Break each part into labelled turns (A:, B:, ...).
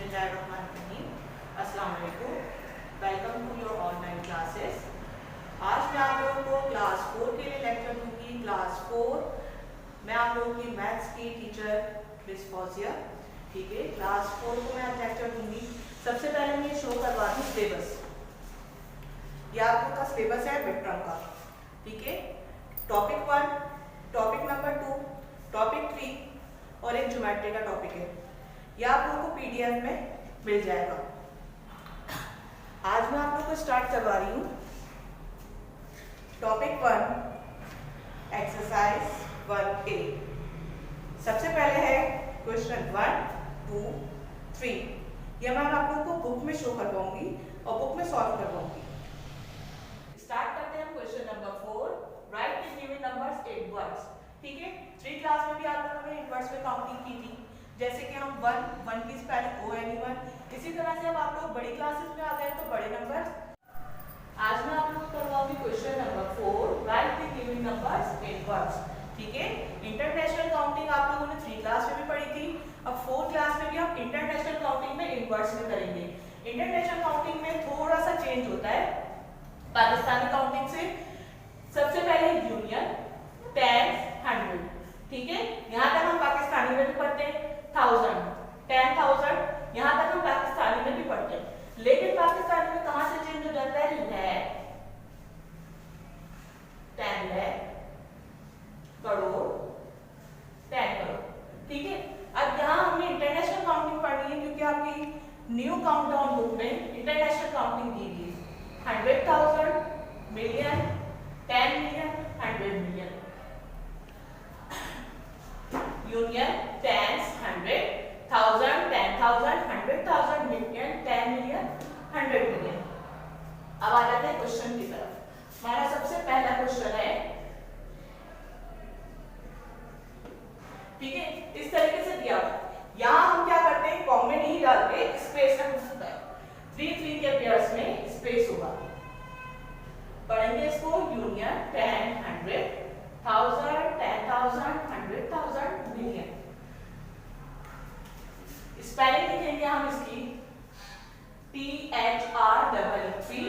A: बिस्मिल्लाहिर्रहमानिर्रहीम। अस्सलाम वालेकुम। Welcome to your online classes. आज मैं आप लोगों को क्लास 4 के लिए लेक्चर दूंगी। क्लास 4 मैं आप लोगों की मैथ्स की टीचर मिस फौजिया। ठीक है, क्लास 4 को मैं आज लेक्चर दूंगी। सबसे पहले मैं शो करवा दूँ सिलेबस। ये आप लोग का सिलेबस है मिड टर्म का। ठीक है, टॉपिक 1, टॉपिक नंबर 2, टॉपिक 3 और एक ज्योमेट्री का टॉपिक है। यह आप लोगों को पीडीएफ में मिल जाएगा। आज मैं आप लोगों को स्टार्ट करवा रही हूँ टॉपिक 1 एक्सरसाइज 1A। सबसे पहले है क्वेश्चन 1, 2, 3। यह मैं आप लोगों को बुक में शो करवाऊंगी और बुक में सॉल्व करवाऊंगी। स्टार्ट करते हैं question number 4। Write the given numbers in inverse. ठीक है, 3 क्लास में भी आप लोगों ने इनवर्स में काउंटिंग की थी। जैसे कि हम 1 की स्पेलिंग ONE1। इसी तरह से अब आप लोग बड़ी क्लासेस में आ गए तो बड़े नंबर। आज मैं आप लोग करवाऊंगी question number 4। Write the given numbers in inverse. ठीक है, इंटरनेशनल काउंटिंग आप लोगों ने 3 क्लास में भी पढ़ी थी। अब 4 क्लास में भी हम इंटरनेशनल काउंटिंग में इनवर्स में करेंगे। इंटरनेशनल काउंटिंग में थोड़ा सा चेंज होता है पाकिस्तानी काउंटिंग से। सबसे पहले यूनियन, टेंस, 100। ठीक है, यहाँ तक हम पाकिस्तानी में भी पढ़ते हैं 1000, 10,000, यहाँ तक हम पाकिस्तानी में भी पढ़ते हैं। लेकिन पाकिस्तानी में कहाँ से चेंज हो जाता है? लैख, 10 लाख, करोड़, 10 करोड़। ठीक है, अब यहाँ हमने इंटरनेशनल काउंटिंग पढ़नी है क्योंकि आपकी न्यू काउंटडाउन बुक में इंटरनेशनल काउंटिंग दी गई। 100,000, million, 10 million, 100 million. Union, tens, 100,000, 10,000, 100,000, million, 10 million, 100 million. अब आ जाते हैं क्वेश्चन की तरफ। हमारा सबसे पहला क्वेश्चन है, ठीक है, इस तरीके से दिया हुआ। यहां हम क्या करते हैं, कॉमा नहीं डालते, स्पेस रखना होता है। 3 के पेयर्स में स्पेस होगा। पढ़ेंगे इसको यूनियन, 10, 100,000, 10,000, 100,000, मिलियन। स्पेलिंग लिखेंगे हम इसकी THREE।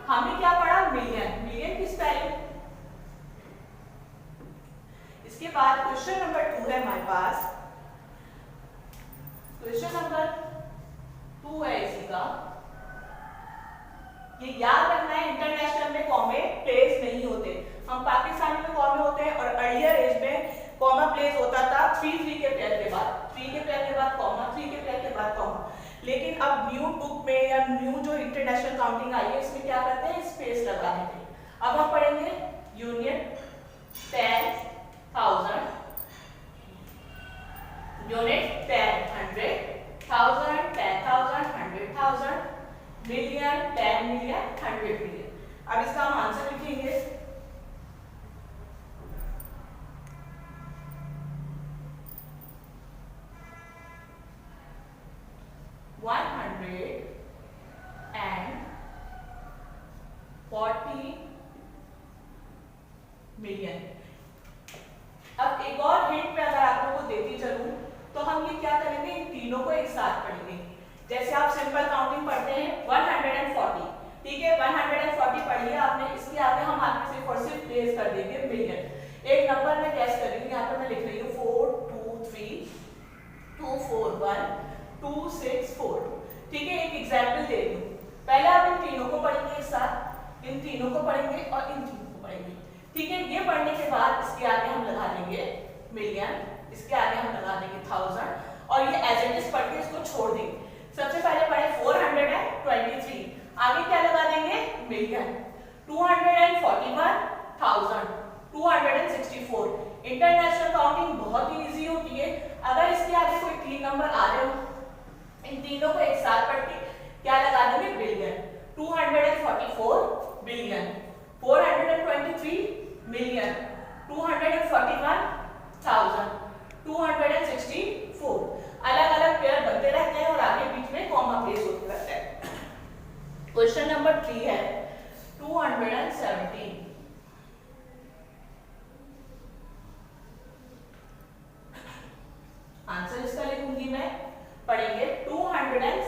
A: हमने क्या पढ़ा? मिलियन। मिलियन की स्पेलिंग। इसके बाद क्वेश्चन नंबर 2 है हमारे पास। क्वेश्चन नंबर 2 है इसी का। ये याद रखना है, इंटरनेशनल में कॉमे प्लेस नहीं होते। हम पाकिस्तानी में कॉमे होते हैं और अर्लियर एज में कॉमा प्लेस होता था 3 के पेयर के बाद, 3 के पेयर के बाद कॉमा, 3 के पेयर के बाद कॉमा। लेकिन अब न्यू बुक में या न्यू जो इंटरनेशनल काउंटिंग आई है इसमें क्या करते हैं? स्पेस लगा देते हैं। अब हम पढ़ेंगे union, 10,000, unit 10, 100,000, 10,000, 100,000, million, 10 million, 100 million. अब इसका हम आंसर लिखेंगे। मिलियन। अब एक और हिंट में अगर आप लोगों को देती चलूं तो हम ये क्या करेंगे, इन तीनों को एक साथ पढ़ेंगे। जैसे आप सिंपल काउंटिंग पढ़ते हैं 140। ठीक है, 140 पढ़ लिया आपने, इसके आगे हम आगे सिर्फ और सिर्फ प्लेस कर देंगे मिलियन। एक नंबर में गैस कर रही हूँ, यहाँ पर मैं लिख रही हूँ 4, 2, 3, 2, 4, 1, 2, 6, 4। ठीक है, एक एग्जाम्पल दे रही हूँ। पहले आप इन तीनों को पढ़ेंगे एक साथ, इन तीनों को पढ़ेंगे और इन तीनों को पढ़ेंगे। ठीक है, ये पढ़ने के बाद इसके आगे हम लगा देंगे मिलियन, इसके आगे हम लगा देंगे 1000 और ये एज इट इज पढ़ के इसको छोड़ देंगे। सबसे पहले पढ़े 423, आगे क्या लगा देंगे? मिलियन। 241,000, 264। इंटरनेशनल काउंटिंग बहुत ही इजी होती है। अगर इसके आगे कोई 3 नंबर आ रहे हो, इन तीनों को एक साथ पढ़ के क्या लगा देंगे? बिलियन। 244 billion, 423 million, 241,000, 264। अलग अलग पेयर बनते रहते हैं और आगे बीच में कॉमा प्लेस होते रहता है। क्वेश्चन नंबर 3 है 217। आंसर इसका लिखूंगी मैं, पढ़ेंगे 217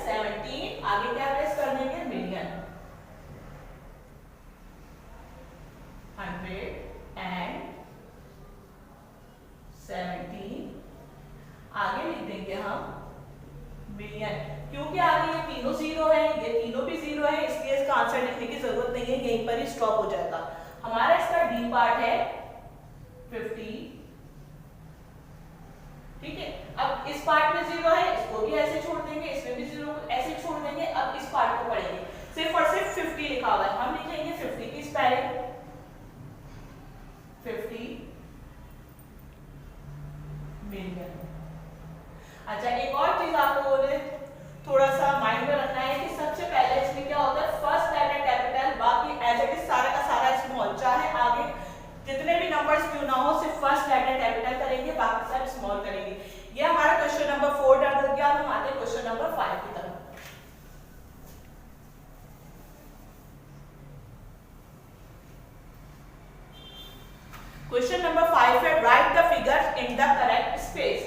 A: क्वेश्चन नंबर 5 है right the figures in the correct space.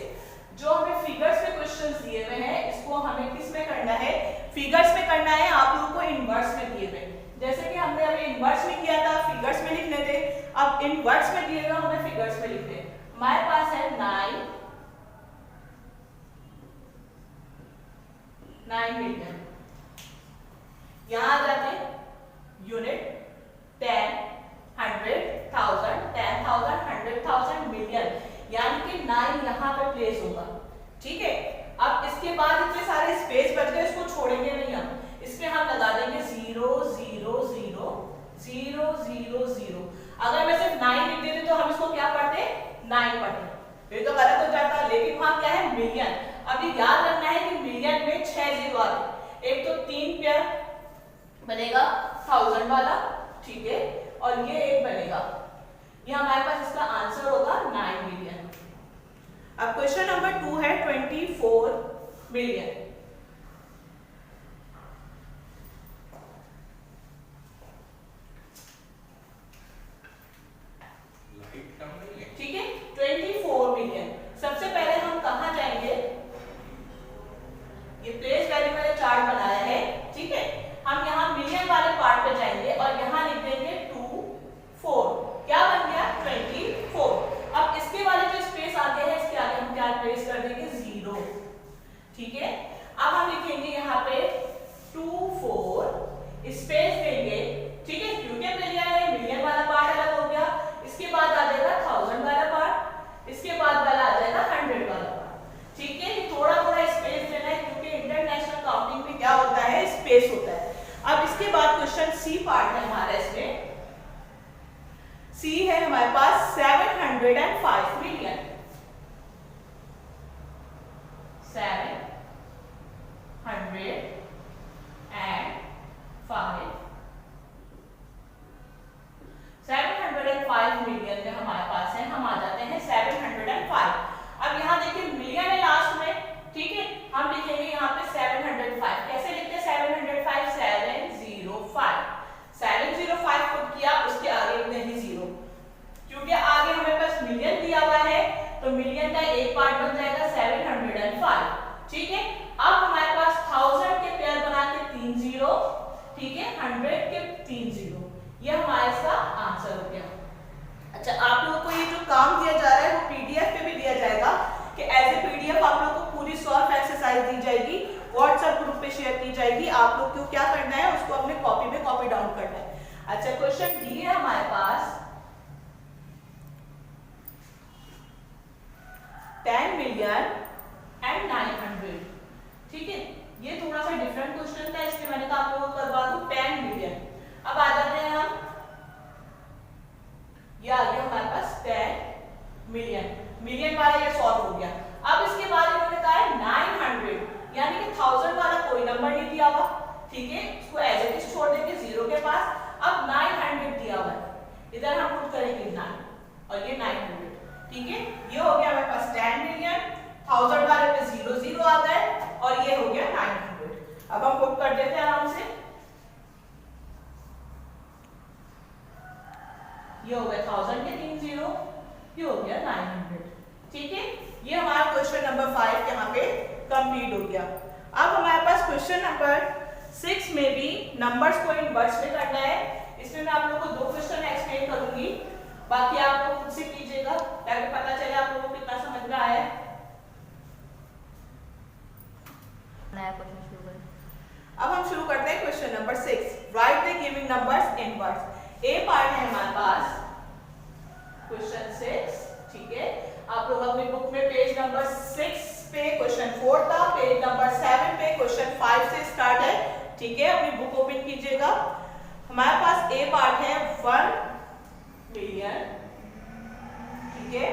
A: जो हमें फिगर्स में क्वेश्चंस दिए हुए हैं इसको हमें किस में करना है, फिगर्स में करना है। आप लोगों को इनवर्स में दिए हुए, जैसे कि हमने अभी इनवर्स में किया था, फिगर्स में लिखने थे, अब इनवर्स में दिए हुए हमें फिगर्स में लिखते हैं। हमारे पास है 9 मिलियन, यहां आ जाते यूनिट 10, 100, 1000, 10,000, 100,000, मिलियन, यानी कि 9 यहां पे प्लेस होगा। ठीक है, अब इसके बाद इतने सारे स्पेस बच गए, इसको छोड़ेंगे नहीं हम, इसमें हम लगा देंगे 0 0 0 0 0 0। अगर मैं सिर्फ 9 लिख देते तो हम इसको क्या पढ़ते, 9 पढ़ते, फिर तो गलत हो जाता, लेकिन वहां क्या है मिलियन। अब ये याद रखना है कि मिलियन में 6 जीरो आते, एक तो 3 पेयर बनेगा 1000 वाला, ठीक है, और ये एक बनेगा, ये हमारे पास इसका आंसर होगा 9 मिलियन। अब क्वेश्चन नंबर 2 है 24 मिलियन। ठीक है, 24 मिलियन। सबसे पहले हम कहां जाएंगे, ये प्लेस वैल्यू मैंने चार्ट बनाया है, ठीक है, हम यहाँ मिलियन वाले पार्ट पे जाएंगे और यहाँ लिख देंगे 2 4, क्या बन गया 24। अब इसके वाले जो स्पेस आगे है इसके आगे हम क्या प्लेस कर देंगे 0, ठीक है। अब हम लिखेंगे यहाँ पे 2 4 स्पेस देंगे, ठीक है, क्योंकि मिलियन वाला पार्ट अलग हो गया, इसके बाद आ जाएगा 1000 वाला पार्ट, इसके बाद वाला आ जाएगा 100 वाला पार्ट, ठीक है। थोड़ा थोड़ा स्पेस देना है क्योंकि इंटरनेशनल काउंटिंग में क्या होता है, स्पेस होता है। अब इसके बाद क्वेश्चन सी पार्ट है हमारा, इसमें सी है हमारे पास 705 मिलियन, 705 मिलियन में हमारे पास है, हम आ जाते हैं 705। अब यहाँ देखिए मिलियन है लास्ट में, ठीक है, हम लिखेंगे यहाँ पे 705, कैसे लिखते हैं 705, 705, 705 पुट किया, उसके आगे लिखते हैं 0, क्योंकि आगे हमें पास मिलियन दिया हुआ है तो मिलियन का एक पार्ट बन जाएगा 705, ठीक है। अब हमारे पास 1000 के पेयर बना के 3 0, ठीक है, 100 के 3 0, ये हमारा इसका आंसर हो गया। अच्छा, आप लोगों को ये जो काम दिया जा रहा है वो पीडीएफ पे भी दिया जाएगा, कि एज ए पीडीएफ आप लोगों को पूरी सॉल्व एक्सरसाइज दी जाएगी, व्हाट्सएप ग्रुप पे शेयर की जाएगी। आप लोग को क्या करना है, उसको अपने कॉपी में कॉपी डाउन करना है। अच्छा, क्वेश्चन डी है हमारे पास 10 मिलियन एंड 900, ठीक है, ये थोड़ा सा डिफरेंट क्वेश्चन था, इसलिए मैंने कहा आप लोगों को करवा दूं 10 मिलियन। अब आ जाते हैं हम, ये आ गया हमारे पास 10 मिलियन, मिलियन वाला ये सॉल्व हो गया। अब इसके बाद इन्होंने कहा है 900, यानी कि 1000 वाला कोई नंबर नहीं दिया हुआ, ठीक है, इसको एज इट इज छोड़ देंगे 0 के पास। अब 900 दिया हुआ है, इधर हम पुट करेंगे 9 और ये 900, ठीक है, ये हो गया हमारे पास 10 मिलियन, 1000 वाले पे 0 0 आ गए और ये हो गया 900। अब हम पुट कर देते हैं आराम से, ये हो गया 1000 के 3 0, ये हो गया 900, ठीक है। ये हमारा क्वेश्चन नंबर 5 यहाँ पे कंप्लीट हो गया। अब हमारे पास क्वेश्चन नंबर 6 में भी नंबर्स को इनवर्स में करना है। इसमें मैं आप लोगों को 2 क्वेश्चन एक्सप्लेन करूंगी, बाकी आप लोग खुद से कीजिएगा ताकि पता चले आप लोगों को कितना समझ में आया है।
B: नया क्वेश्चन शुरू करें।
A: अब हम शुरू करते हैं question number 6, right the giving numbers inverse. A part है हमारे पास क्वेश्चन 6, ठीक है, आप लोग अपनी बुक में पेज नंबर 6 पे क्वेश्चन 4 था, पेज नंबर 7 पे क्वेश्चन 5 से स्टार्ट है, ठीक है, अपनी बुक ओपन कीजिएगा। हमारे पास ए पार्ट है 1 मिलियन, ठीक है,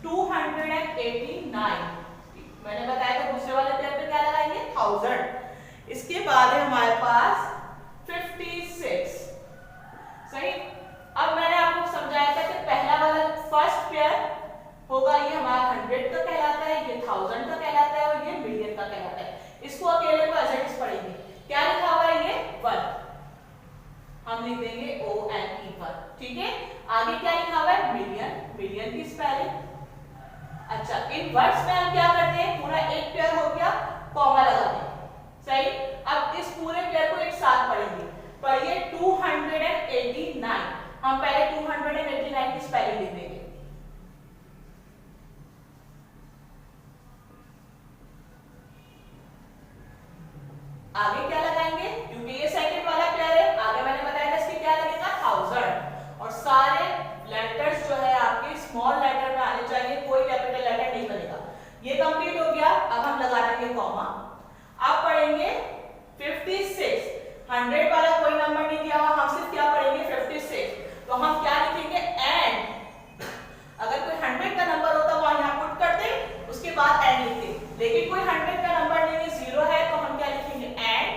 A: 289, मैंने बताया था दूसरे वाले पेयर पे क्या लगाएंगे 1000। इसके बाद है हमारे पास 56, सही। अब मैंने आपको समझाया था कि पहला वाला फर्स्ट पेयर होगा, ये हमारा 100 का कहलाता है, ये 1000 का कहलाता है और ये मिलियन का कहलाता है। इसको अकेले को एज इट इज पढ़ेंगे, क्या लिखा हुआ है ये 1, हम लिख देंगे ONE पर, ठीक है।
C: आगे क्या लिखा हुआ है? मिलियन। मिलियन की स्पेलिंग। अच्छा, इन वर्ड्स में हम क्या करते हैं? पूरा एक पेयर हो गया, कॉमा लगाते हैं। सही। अब इस पूरे पेयर को एक साथ पढ़ेंगे। पढ़िए 289। हम पहले 289 की स्पेलिंग लिख देंगे। आगे क्या लगाएंगे? क्योंकि ये सेकंड वाला पेयर है, आगे मैंने बताया था इसके क्या लगेगा? 1000। और सारे लेटर्स जो है आपके स्मॉल लेटर में आने चाहिए, कोई कैपिटल लेटर नहीं बनेगा। ये कंप्लीट हो गया। अब हम लगा देंगे कॉमा। अब पढ़ेंगे 56। 100 वाला कोई नंबर नहीं दिया हुआ, हम सिर्फ क्या पढ़ेंगे? 56। तो हम क्या लिखेंगे? एंड। अगर कोई 100 का नंबर होता वो यहाँ पुट करते, उसके बाद एंड लिखते, लेकिन कोई 100 का नंबर नहीं है, 0 है, तो हम क्या लिखेंगे? एंड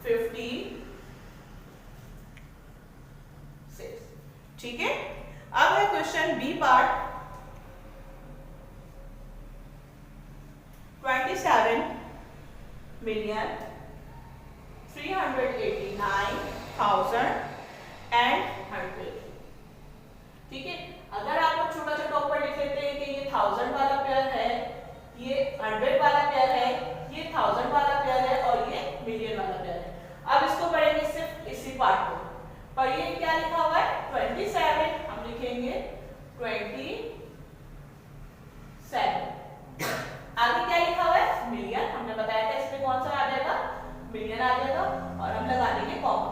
C: 56।
A: ठीक है। अब है क्वेश्चन बी पार्ट।
C: 27,389,100। ठीक है। अगर आप लोग छोटा छोटा ऊपर लिख लेते हैं कि ये 1000 वाला पेयर है, ये 100 वाला पेयर है, ये 1000 वाला पेयर है और ये मिलियन वाला पेयर है। अब इसको पढ़ेंगे सिर्फ इसी पार्ट को। पढ़िए क्या लिखा हुआ है? 27। हम लिखेंगे 27। आगे क्या लिखा हुआ है? मिलियन। हमने बताया था इसमें कौन सा आ जाएगा? मिलियन आ जाएगा। और हम लगा देंगे कॉमा।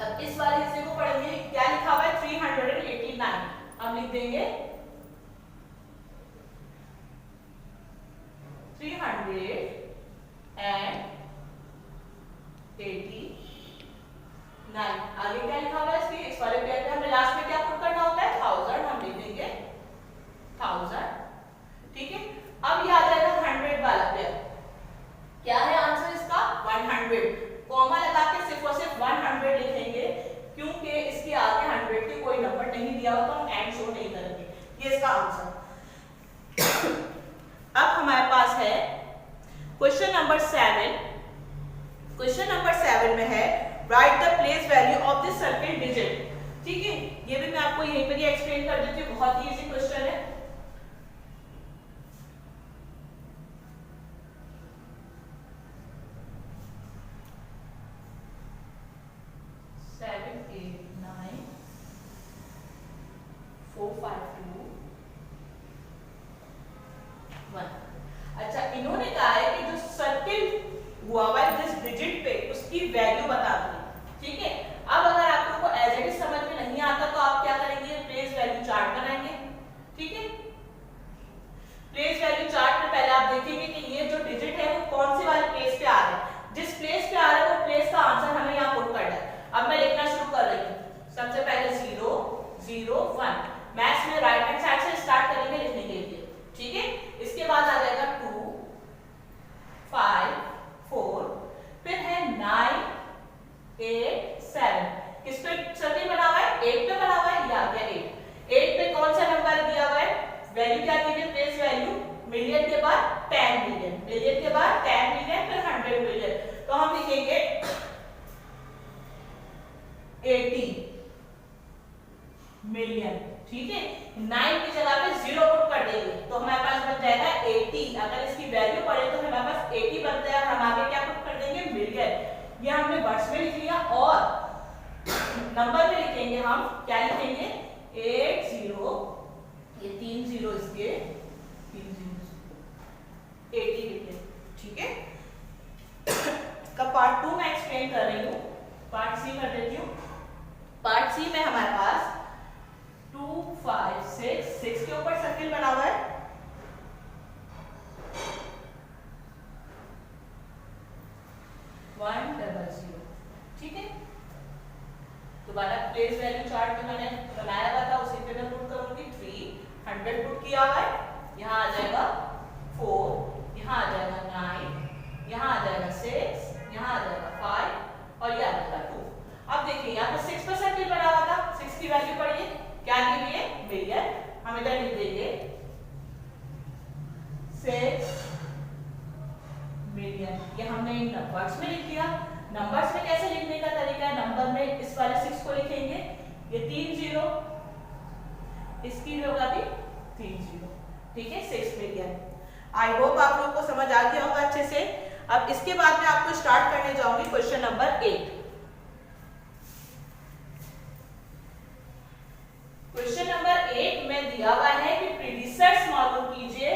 C: अब इस वाले हिस्से को पढ़ेंगे। क्या लिखा हुआ है? 389। हम लिख देंगे 389। आगे क्या लिखा हुआ है इसके? इस वाले पेयर पे हमें लास्ट में क्या पुट करना होता है? 1000। हम लिख देंगे 1000। ठीक है। अब ये आ जाएगा 100 वाला पेयर। क्या है आंसर इसका? 100। कॉमा लगा के सिर्फ और सिर्फ 100 लिखेंगे, क्योंकि इसके आगे 100 के कोई नंबर नहीं दिया हुआ, तो हम एंड शो नहीं करेंगे। ये इसका आंसर। अब हमारे पास है क्वेश्चन नंबर 7। क्वेश्चन नंबर 7 में है right the place value of this circle digit. ठीक है। ये भी मैं आपको यहीं पर ही एक्सप्लेन कर देती हूँ, बहुत ही इजी क्वेश्चन है। अच्छा, इन्होंने कहा है कि जो सर्किल हुआ हुआ है जिस डिजिट पे, उसकी वैल्यू बता दो। ठीक है। अब अगर आप लोगों को एज इट इज समझ में नहीं आता तो आप क्या करेंगे? प्लेस वैल्यू चार्ट बनाएंगे। ठीक है। प्लेस वैल्यू चार्ट में पहले आप देखेंगे कि ये जो डिजिट है वो कौन से वाले प्लेस पे आ रहा है। जिस प्लेस पे आ रहा है वो प्लेस का आंसर हमें यहाँ पुट करना है। अब मैं लिखना शुरू कर रही हूँ। सबसे पहले 0 0 1। मैथ्स में राइट हैंड साइड से स्टार्ट करेंगे लिखने के लिए। ठीक है। इसके बाद आ जाएगा 2 5 4, फिर है 9 8 7। किस पे सर्किल बना हुआ है? 8 पे बना हुआ है। ये आ गया 8। 8 पे कौन सा नंबर दिया हुआ है? वैल्यू क्या दी है? Place value. मिलियन के बाद 10 मिलियन, मिलियन के बाद 10 मिलियन, फिर 100 मिलियन। तो हम लिखेंगे 80 मिलियन। ठीक है। 9 की जगह पे 0 पुट कर देंगे तो हमारे पास बन जाएगा 80। अगर इसकी वैल्यू पढ़े तो हमारे पास 80 बनता है। हम आगे क्या पुट कर देंगे? मिलियन। ये हमने वर्ड्स में लिख लिया। और नंबर में लिखेंगे हम क्या लिखेंगे? 80। ये 3 0 इसके 3 0 80 लिखे। ठीक है। इसका पार्ट 2 मैं एक्सप्लेन कर रही हूँ। पार्ट सी कर देती हूँ। पार्ट सी में हमारे पास 2 5 6 6 के ऊपर सर्किल बना हुआ है। 1 0 0। ठीक है। दोबारा प्लेस वैल्यू चार्ट जो मैंने बनाया हुआ था उसी पे मैं पुट करूंगी। 300 पुट किया हुआ है। यहाँ आ जाएगा 4, यहाँ आ जाएगा 9, यहाँ आ जाएगा 6, यहाँ आ जाएगा 5 और ये आ जाएगा 2। अब देखिए यहाँ पर 6 पर सर्किल बना हुआ था। 6 की वैल्यू पढ़िए क्या दी हुई है? मिलियन। हम इधर लिख देंगे 6 मिलियन। ये हमने इन नंबर्स में लिख दिया। नंबर्स में कैसे लिखने का तरीका है? नंबर में इस वाले 6 को लिखेंगे, ये 3 0, इसकी होगा भी 3 0, ठीक है 6 मिलियन। आई होप आप लोगों को समझ आ गया होगा अच्छे से। अब इसके बाद मैं आपको स्टार्ट करने जाऊंगी क्वेश्चन नंबर 8। क्वेश्चन नंबर 8 में दिया हुआ है कि प्रीडिसर्स मालूम कीजिए।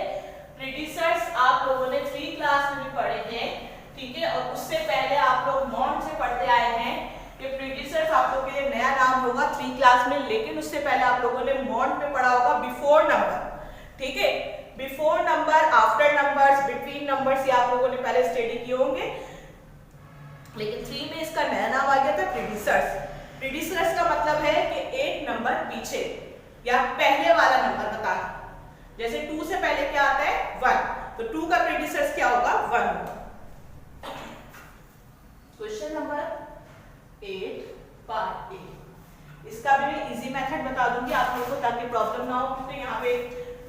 C: प्रीडिसर्स आप लोगों ने 3 क्लास में भी पढ़े हैं, ठीक है, और उससे पहले आप लोग मॉन्ट से पढ़ते आए हैं कि प्रीडिसर्स आप लोगों के लिए नया नाम होगा 3 क्लास में, लेकिन उससे पहले आप लोगों ने मॉन्ट में पढ़ा होगा बिफोर नंबर, ठीक है, before number, after numbers, between numbers, ये आप लोगों ने पहले स्टडी किए होंगे, लेकिन 3 में इसका नया नाम आ गया था प्रीडिसर्स। प्रीडिसर्स का मतलब है कि एक नंबर पीछे या पहले वाला नंबर बताना। जैसे 2 से पहले क्या आता है 1, तो 2 का प्रीडिसर्स क्या होगा 1। क्वेश्चन नंबर 8 पार्ट ए, इसका भी मैं इजी मेथड बता दूंगी आप लोगों को ताकि प्रॉब्लम ना हो, क्योंकि यहाँ पे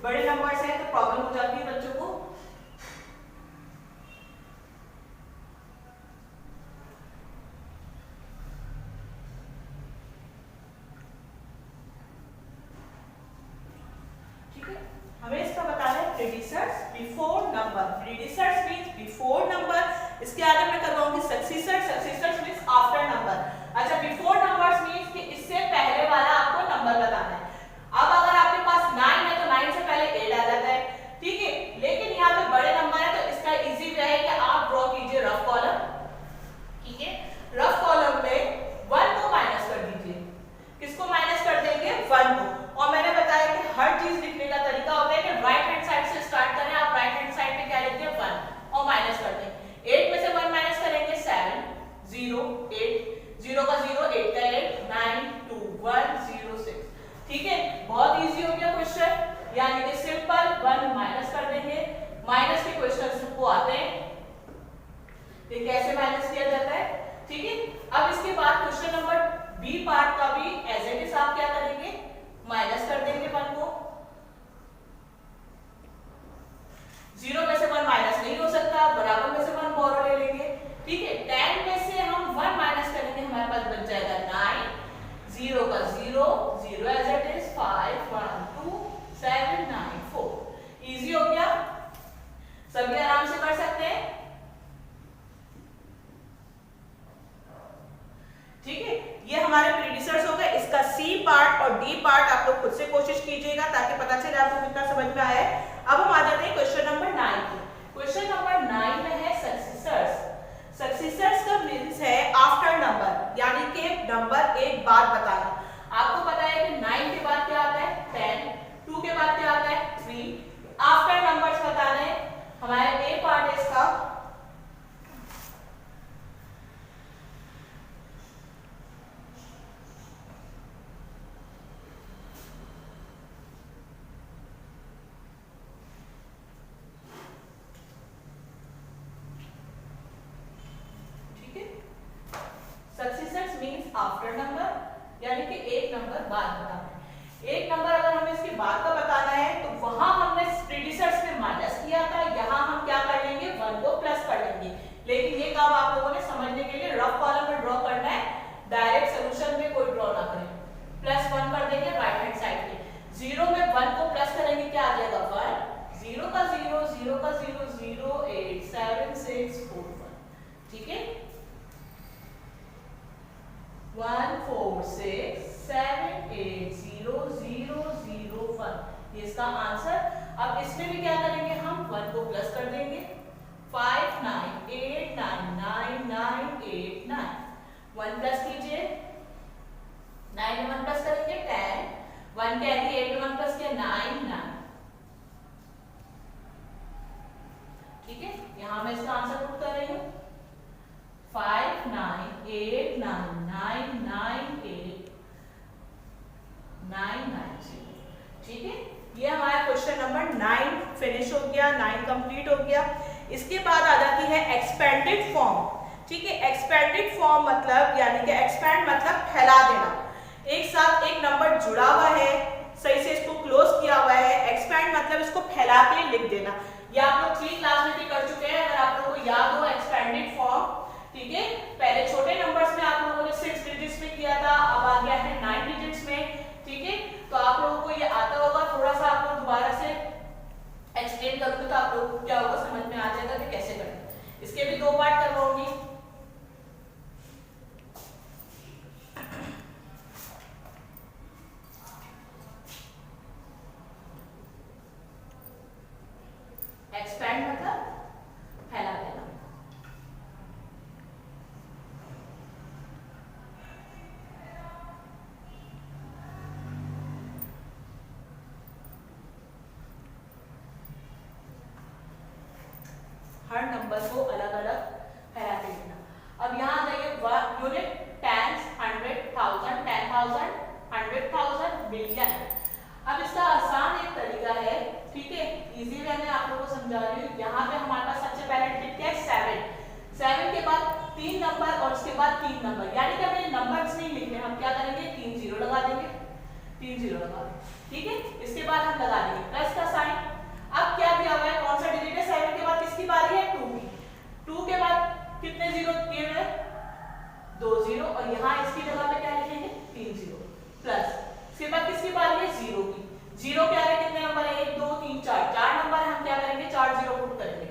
C: बड़े नंबर्स हैं तो प्रॉब्लम हो जाती है बच्चों को। ठीक है, हमें इसका बताना है predecessors before number. Predecessors means before number, इसके आगे मैं करवाऊंगी successors. Successors means after number. अच्छा, बिफोर नंबर्स मींस कि इससे पहले वाला आपको नंबर बताना है। अब अगर आपके पास 9 है तो 9 से पहले 8 आ जाता है, ठीक है, लेकिन यहाँ पे बड़े नंबर है तो इसका इजी वे है कि आप ड्रॉ कीजिए रफ कॉलम, ठीक है, रफ कॉलम में 1 को माइनस कर दीजिए। किसको माइनस कर देंगे 1 को। और मैंने बताया कि हर चीज लिखने का तरीका होता है कि राइट हैंड साइड से स्टार्ट करें। आप राइट हैंड साइड पे क्या लिखते हैं 1 और माइनस कर दें। 8 में से 1 माइनस करेंगे 7 0 8, 0 का 0, 8 का 8, 9 2 1 0 6, ठीक है, बहुत इजी हो गया क्वेश्चन, यानी कि सिंपल 1 माइनस कर देंगे। माइनस के क्वेश्चन सबको आते हैं, ये कैसे माइनस किया जाता है, ठीक है। अब इसके बाद क्वेश्चन नंबर बी पार्ट का भी एज इट इज आप क्या करेंगे माइनस कर देंगे 1 को। 0 में से 1 माइनस नहीं हो सकता, बराबर में से 1 बोरो ले लेंगे, ठीक है। 10 में से हम 1 माइनस करेंगे, हमारे पास बच जाएगा 9, 0 का 0 0 एज इट इज, 5 1 2 7 9 4। इजी हो गया, सभी आराम से कर सकते हैं, ठीक है। ये हमारे प्रीडिसर्स हो गए। इसका सी पार्ट और डी पार्ट आप लोग खुद से कोशिश कीजिएगा ताकि पता चले आपको कितना समझ में आया है। अब हम आ जाते हैं क्वेश्चन नंबर 9 पे। क्वेश्चन नंबर 9 में है सक्सीसर्स। सक्सीसर्स का मींस है आफ्टर नंबर, यानी कि नंबर एक बाद बताना। आपको पता है कि 9 के बाद क्या आता है 10, 2 के बाद क्या आता है 3, आफ्टर नंबर्स बताने हैं। हमारे ए पार्ट है इसका, आफ्टर नंबर, यानी कि एक नंबर बाद बताना है। एक नंबर अगर हमें इसके बाद का बताना है तो वहां हमने प्रीडिसर्स में माइनस किया था, यहां हम क्या कर लेंगे 1 को प्लस कर लेंगे। लेकिन ये काम आप लोगों ने समझने के लिए रफ कॉलम में ड्रॉ करना है, डायरेक्ट सॉल्यूशन में कोई ड्रॉ ना करें। प्लस 1 कर देंगे राइट हैंड साइड पे, 0 में 1 को प्लस करेंगे क्या आ जाएगा 1, 0 का 0 0 का 0 0 8 7 6 4 1, ठीक है, 1 4 6 7 8 0 0 0 1, ये इसका आंसर। अब इसमें भी क्या करेंगे हम 1 को प्लस कर देंगे, 5 9 8 9 9 9 8 9, 1 प्लस कीजिए, 9 में 1 प्लस करेंगे 10, 1 कैरी 8 में 1 प्लस किया 9 9, ठीक है। यहां मैं इसका आंसर पुट कर रही हूं 5 9 8 9 9 9 8 9 9 0, ठीक है। ये हमारा क्वेश्चन नंबर 9 फिनिश हो गया, 9 कंप्लीट हो गया। इसके बाद आ जाती है एक्सपेंडेड फॉर्म, ठीक है। एक्सपेंडेड फॉर्म मतलब यानी कि एक्सपेंड मतलब फैला देना, एक साथ एक नंबर जुड़ा हुआ है, सही से इसको क्लोज किया हुआ है। एक्सपेंड मतलब इसको फैला के लिख देना। ये आप लोग 3 क्लास में भी कर चुके हैं, अगर आप लोगों को याद हो एक्सपेंडेड फॉर्म, ठीक है। पहले छोटे नंबर्स में आप लोगों ने 6 डिजिट्स में किया था, अब आ गया है 9 डिजिट्स में, ठीक है। तो आप लोगों को ये आता हर नंबर को अलग अलग फैला के लिखना। अब यहाँ आ जाइए यूनिट, टेंस, 100, 1000, 10,000, 100,000, मिलियन। अब इसका आसान एक तरीका है, ठीक है, इजी वे में आप लोगों को समझा रही हूँ। यहाँ पे हमारे पास सबसे पहले डिजिट क्या है 7, 7 के बाद 3 नंबर और उसके बाद 3 नंबर, यानी कि हमें नंबर्स नहीं लिखने, हम क्या करेंगे 3 जीरो लगा देंगे, 3 जीरो लगा देंगे, ठीक है। इसके बाद हम लगा देंगे प्लस का साइन। अब क्या दिया हुआ है, कौन सा डिजिट है, 7 के बाद किसकी बारी है 2 की, 2 के बाद कितने जीरो दिए हुए, 2 जीरो, और यहाँ इसकी जगह पे क्या लिखेंगे 3 जीरो, प्लस इसके बाद किसकी बारी है 0 की, 0 क्या है, कितने नंबर है 1 2 3 4, 4 नंबर है, हम क्या करेंगे 4 जीरो पुट करेंगे,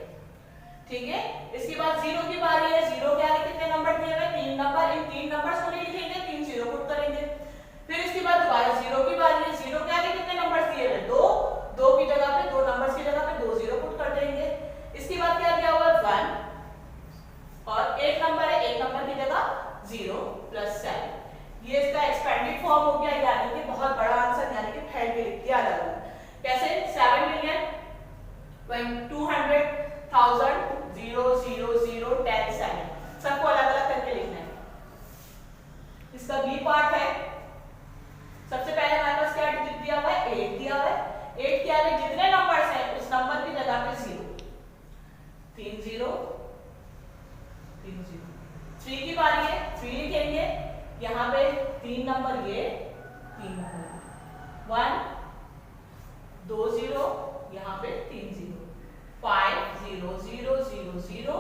C: ठीक है। इसके बाद 0 की बारी है, 0 क्या है, कितने नंबर दिए हुए 3 नंबर, इन 3 नंबर्स को नहीं लिखेंगे, 3 जीरो पुट करेंगे। फिर इसके बाद दोबारा 0 की बारी है, 0 क्या है, कितने नंबर्स दिए हुए 2, 2 की जगह पे 2 नंबर्स की जगह पे 2 जीरो पुट कर देंगे। इसके बाद क्या दिया हुआ है 1 और 1 नंबर है, 1 नंबर की जगह 0 प्लस 7, ये इसका एक्सपेंडेड फॉर्म हो गया, यानी कि बहुत बड़ा आंसर, यानी कि फैल के लिख दिया अलग अलग कैसे 7 मिलियन 200,000 0 0 0 10 7, सबको अलग अलग करके लिखना है। इसका बी पार्ट है, सबसे पहले हमारे पास क्या डिजिट दिया हुआ है 8 दिया हुआ है, 8 क्या है, जितने नंबर्स हैं उस नंबर की जगह पे 0, 3 0 3 0। 3 की बारी है, 3 लिखेंगे, यहाँ पे 3 नंबर, ये 3 नंबर, 1 2 0, यहाँ पे 3 0, 5 0 0 0 0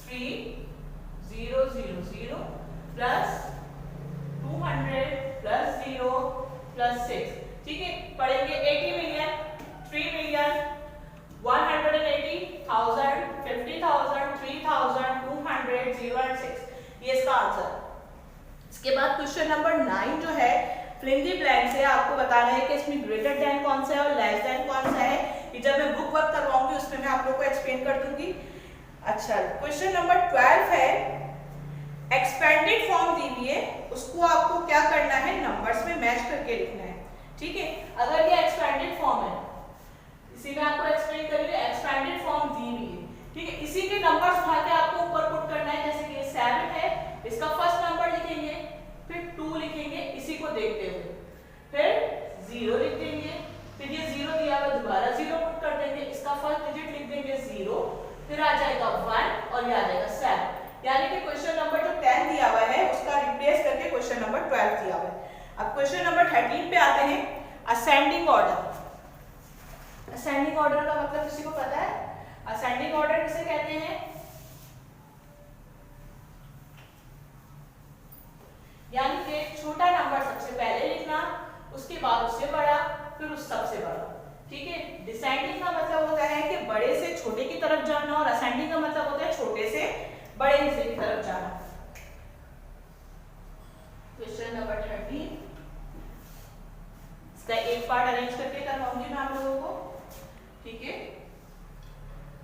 C: 3 0 0 0 प्लस 200 प्लस 0 प्लस 6, ठीक है। पढ़ेंगे 80 मिलियन 3 मिलियन 180,000 50,000 3,000 200 0 and 6, ये इसका आंसर। इसके बाद क्वेश्चन नंबर 9 जो है फ्लिंजी ब्लैंक से आपको बताना है कि इसमें ग्रेटर देन कौन सा है और लेस देन कौन सा है, कि जब मैं बुक वर्क करवाऊंगी उसमें मैं आप लोगों को एक्सप्लेन कर दूंगी। अच्छा, क्वेश्चन नंबर 12 है, एक्सपेंडेड फॉर्म दी हुई है, उसको आपको क्या करना है नंबर्स में मैच करके लिखना है, ठीक है। अगर ये एक्सपेंडेड फॉर्म है, इसी में आपको एक्सप्लेन करेंगे, एक्सपेंडेड फॉर्म दी हुई है, ठीक है, इसी के नंबर्स उठा के आपको ऊपर पुट करना है। जैसे कि 7 है, इसका फर्स्ट नंबर लिखेंगे, फिर 2 लिखेंगे इसी को देखते हुए, फिर 0 लिख देंगे, फिर ये 0 दिया हुआ दोबारा 0 पुट कर देंगे, इसका फर्स्ट डिजिट लिख देंगे 0, फिर आ जाएगा 1 और ये आ जाएगा 7, यानी कि क्वेश्चन नंबर जो 10 दिया हुआ है उसका रिप्लेस करके क्वेश्चन नंबर 12 दिया हुआ है। अब क्वेश्चन नंबर 13 पे आते हैं, असेंडिंग ऑर्डर। असेंडिंग ऑर्डर का मतलब किसी को पता है, असेंडिंग ऑर्डर किसे कहते हैं, यानी कि छोटा नंबर सबसे पहले लिखना, उसके बाद उससे बड़ा, फिर उस सबसे बड़ा, ठीक है। डिसेंडिंग का मतलब होता है कि बड़े से छोटे की तरफ जाना, और असेंडिंग का मतलब होता है छोटे से बड़े हिस्से की तरफ जाना। क्वेश्चन नंबर 13, इसका एक पार्ट अरेंज करके करवाऊंगी मैं आप लोगों को, ठीक है।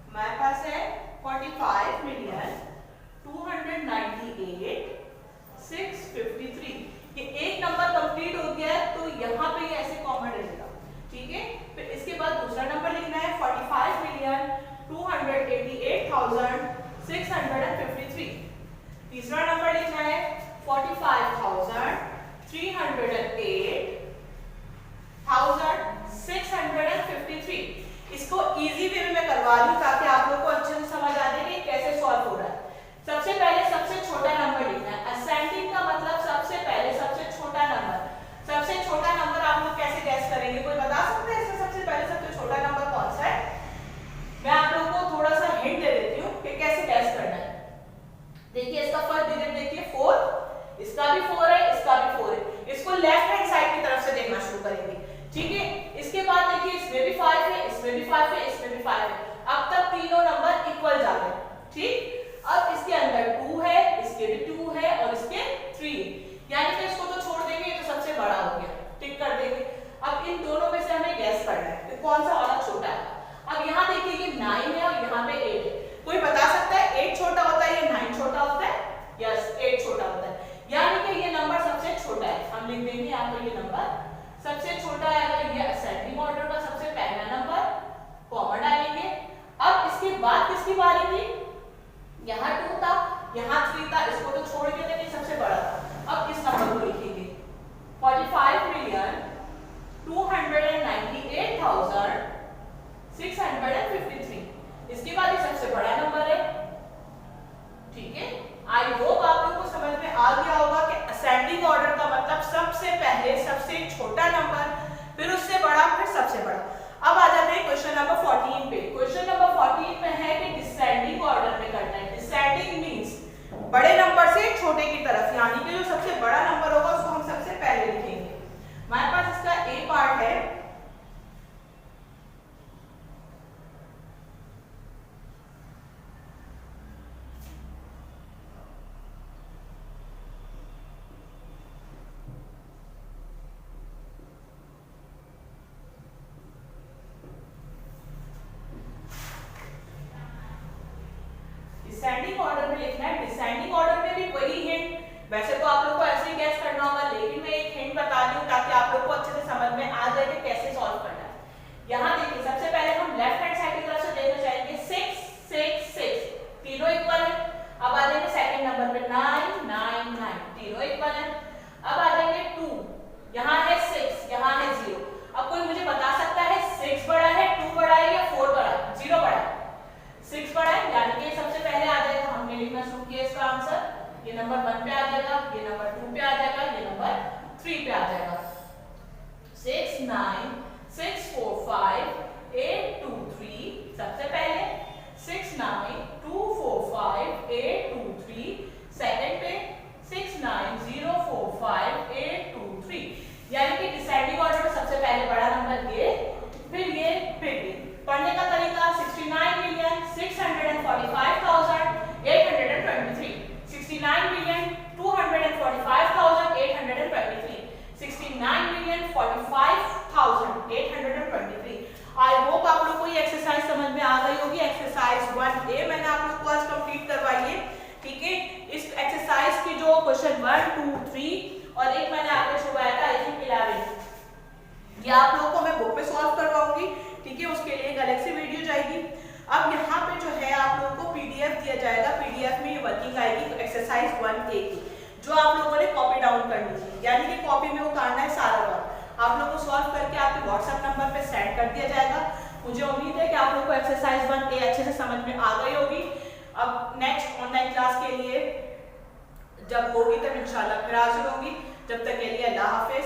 C: हमारे पास है 45,298,653, ये एक नंबर कंप्लीट हो गया है, तो यहाँ पे ये ऐसे कॉमन रहेगा, ठीक है। फिर इसके बाद दूसरा नंबर लिखना है 45,288,653, तीसरा नंबर लिखना है 45,308,653। इसको इजी वे में मैं करवा रही हूँ ताकि आप लोग को अच्छे से समझ आ जाए कि कैसे सॉल्व हो रहा है। सबसे पहले सबसे छोटा नंबर लिखना है, असेंडिंग का मतलब सबसे पहले सबसे छोटा नंबर। सबसे छोटा नंबर आप लोग कैसे गैस करेंगे, कोई बता सकता है इसमें सबसे पहले सबसे छोटा नंबर कौन सा है? मैं आप लोगों को थोड़ा सा हिंट दे देती हूँ कि कैसे गैस करना है। देखिए इसका फर्स्ट डिजिट देखिए 4, इसका भी 4 है, इसका भी 4 है, इसको लेफ्ट हैंड साइड की तरफ से देखना शुरू करेंगे, ठीक है। इसके बाद देखिए इसमें भी 5 है, इसमें भी 5 है, इसमें भी 5 है, अब तक तीनों नंबर इक्वल जा रहे हैं, ठीक। अब इसके अंदर 2 है, इसके भी 2 है और इसके 3 है, यानी कि इसको तो छोड़ देंगे, ये तो सबसे बड़ा हो गया, टिक कर देंगे। अब इन दोनों में से हमें गैस करना है कि कौन सा वाला छोटा है। अब यहाँ देखिए ये 9 है और यहाँ पे 8 है, कोई बता सकता है 8 छोटा होता है या 9 छोटा होता है? यस, 8 छोटा होता है, यानी कि ये नंबर सबसे छोटा है। हम लिख देंगे यहाँ पर ये नंबर सबसे छोटा है, अगर ये असेंडिंग ऑर्डर का सबसे पहला नंबर कॉमन डालेंगे। अब इसके बाद किसकी बारी थी? सबसे बड़ा। अब आ जाते हैं क्वेश्चन नंबर 14 पे। क्वेश्चन नंबर 14 में है कि डिसेंडिंग ऑर्डर में करना है। डिसेंडिंग मींस बड़े नंबर से छोटे की तरफ, यानी कि जो सबसे बड़ा नंबर होगा उसको हम सबसे पहले लिखेंगे। हमारे पास इसका ए पार्ट है, डिसेंडिंग ऑर्डर में लिखना है। डिसेंडिंग ऑर्डर में भी वही हिंट, वैसे तो आप लोग को ऐसे ही गैस करना होगा, लेकिन मैं एक हिंट बता रही हूँ ताकि आप लोग को अच्छे से समझ में आ जाए कि कैसे सॉल्व करना है। यहाँ देखिए, सबसे पहले हम लेफ्ट हैंड साइड की तरफ से देखना चाहेंगे। 6 6 6 तीनों इक्वल है। अब आ जाएंगे सेकंड नंबर पे 9 9 9 तीनों इक्वल है। अब आ जाएंगे 2, यहाँ है 6, यहाँ है 0। अब कोई मुझे बता सकता है 6 बड़ा है, 2 बड़ा है या 4 बड़ा है? 0 बड़ा है, 6 बड़ा है, यानी कि सबसे पहले आ जाएगा। हमने लिखना शुरू किया इसका आंसर, ये नंबर 1 पे आ जाएगा, ये नंबर 2 पे आ जाएगा, ये नंबर 3 पे आ जाएगा। 6 9 6 4 5 8 2 3 सबसे पहले, 6 9 2 4 5 8 2 3 सेकंड पे, 6 9 0 4 5 8 2 3, यानी कि डिसेंडिंग ऑर्डर में सबसे पहले बड़ा नंबर ये, फिर ये, फिर ये। पढ़ने का तरीका 69,645,823, 69,245,823, 69,045,823। आई होप आप लोग को ये एक्सरसाइज समझ में आ गई होगी। एक्सरसाइज 1A मैंने आप लोग को आज कंप्लीट करवाई है, ठीक है। इस एक्सरसाइज की जो क्वेश्चन 1 2 3 और एक मैंने आपको छुपाया था आई थिंक 11, ये आप लोगों को मैं बुक में सॉल्व करवाऊंगी, ठीक है। उसके लिए एक अलग से वीडियो जाएगी। अब यहाँ पे जो है आप लोगों को पीडीएफ दिया जाएगा, पीडीएफ में ये वर्किंग आएगी एक्सरसाइज 1A की, जो आप लोगों ने कॉपी डाउन करनी है, यानी कि कॉपी में उतारना है सारा वर्क। आप लोगों को सॉल्व करके आपके व्हाट्सएप नंबर पे सेंड कर दिया जाएगा। मुझे उम्मीद है कि आप लोगों को एक्सरसाइज 1A अच्छे से समझ में आ गई होगी। अब नेक्स्ट ऑनलाइन क्लास के लिए जब होगी तब इंशाल्लाह फिर हाजिर होंगी। जब तक के लिए अल्लाह हाफिज।